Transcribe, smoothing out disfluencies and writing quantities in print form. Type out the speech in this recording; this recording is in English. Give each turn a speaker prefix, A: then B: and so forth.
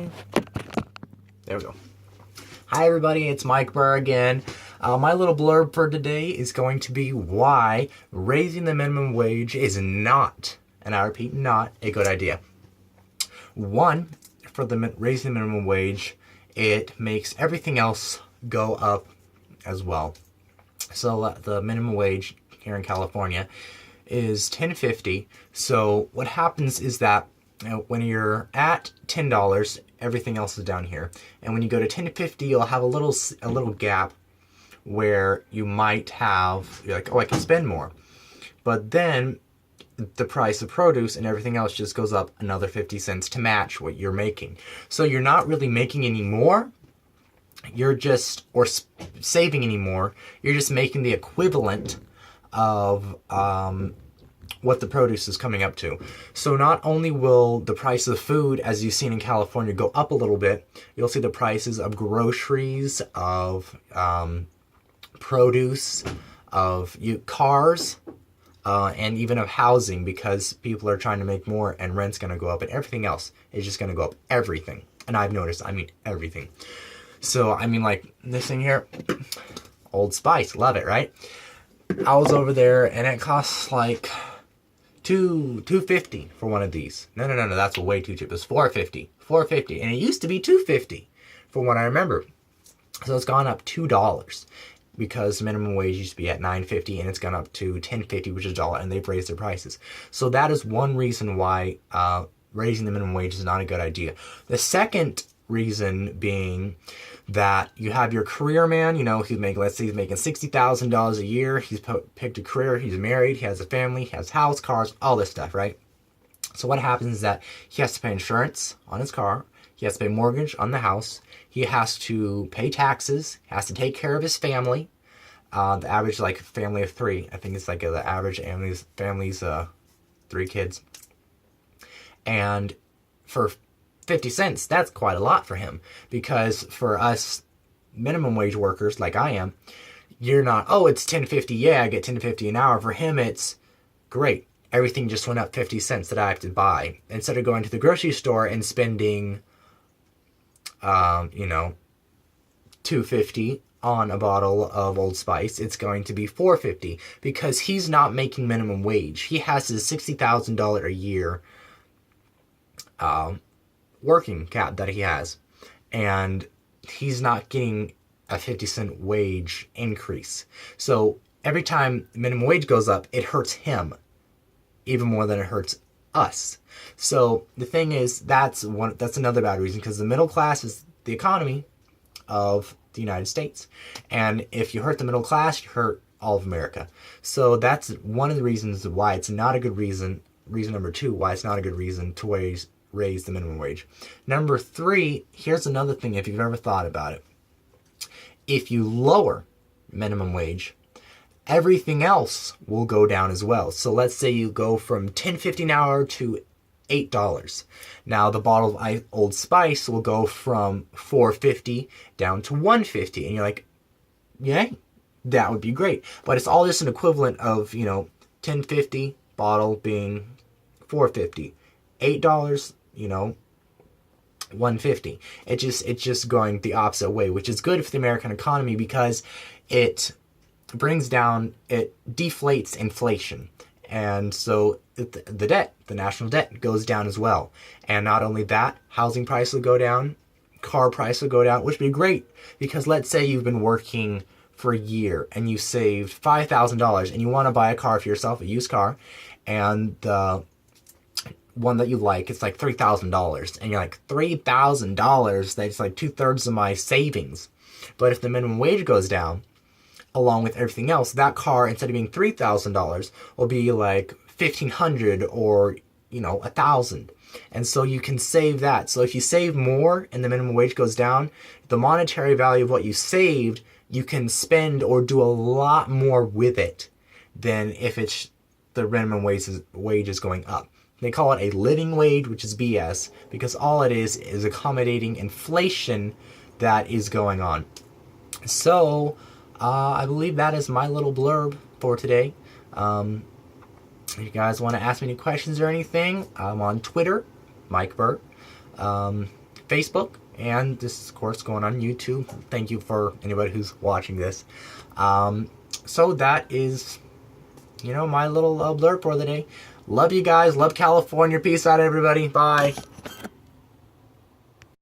A: recording. There we go. Hi everybody, it's Mike Burr again. My little blurb for today is going to be why raising the minimum wage is not, and I repeat, not a good idea. One, for raising the minimum wage, it makes everything else go up as well. So the minimum wage here in California is $10.50. So what happens is that when you're at $10, everything else is down here, and when you go to $10.50, you'll have a little gap where you might have, you're like, oh, I can spend more, but then the price of produce and everything else just goes up another 50 cents to match what you're making. So you're not really making any more. You're just, or saving any more. You're just making the equivalent of what the produce is coming up to. So not only will the price of food, as you've seen in California, go up a little bit, you'll see the prices of groceries, of produce, of cars, and even of housing, because people are trying to make more and rent's going to go up, and everything else is just going to go up. Everything. And I've noticed, everything. So, like this thing here, Old Spice, love it, right? I was over there and it costs like $2.50 for one of these. No, that's way too cheap. It's $4.50, and it used to be $2.50 from what I remember. So it's gone up $2 because minimum wage used to be at $9.50 and it's gone up to $10.50, which is $1, and they've raised their prices. So that is one reason why raising the minimum wage is not a good idea. The second reason being that you have your career man, let's say he's making $60,000 a year. He's picked a career, he's married, he has a family, he has house, cars, all this stuff, right? So what happens is that he has to pay insurance on his car, he has to pay mortgage on the house, he has to pay taxes, he has to take care of his family. The average, family of three, I think it's the average family's 3 kids. And for 50 cents, that's quite a lot for him, because for us minimum wage workers like I am, you're not, oh, it's $10.50, yeah, I get $10.50 an hour. For him, it's great, everything just went up 50 cents that I have to buy. Instead of going to the grocery store and spending $2.50 on a bottle of Old Spice, it's going to be $4.50, because he's not making minimum wage. He has his $60,000 a year working cap that he has, and he's not getting a 50-cent wage increase. So every time minimum wage goes up, it hurts him even more than it hurts us. So the thing is, that's another bad reason, because the middle class is the economy of the United States, and if you hurt the middle class, you hurt all of America. So that's one of the reasons why it's not a good reason. Reason number 2 why it's not a good reason to raise the minimum wage. Number 3, here's another thing, if you've ever thought about it. If you lower minimum wage, everything else will go down as well. So let's say you go from $10.50 an hour to $8. Now the bottle of Old Spice will go from $4.50 down to $1.50, and you're like, yay, that would be great. But it's all just an equivalent of, $10.50 bottle being $4.50, $8, $1.50. It's just going the opposite way, which is good for the American economy, because it deflates inflation. And so the national debt goes down as well. And not only that, housing price will go down, car price will go down, which would be great, because let's say you've been working for a year and you saved $5,000 and you want to buy a car for yourself, a used car, and the one that you like, it's like $3,000, and you're like, $3,000, that's like 2/3 of my savings. But if the minimum wage goes down, along with everything else, that car, instead of being $3,000, will be like $1,500 or $1,000, and so you can save that. So if you save more and the minimum wage goes down, the monetary value of what you saved, you can spend or do a lot more with it than if it's the minimum wage is going up. They call it a living wage, which is BS, because all it is accommodating inflation that is going on. So, I believe that is my little blurb for today. If you guys want to ask me any questions or anything, I'm on Twitter, Mike Burt. Facebook, and this is, of course, going on YouTube. Thank you for anybody who's watching this. So that is, my little blurb for the day. Love you guys. Love California. Peace out, everybody. Bye.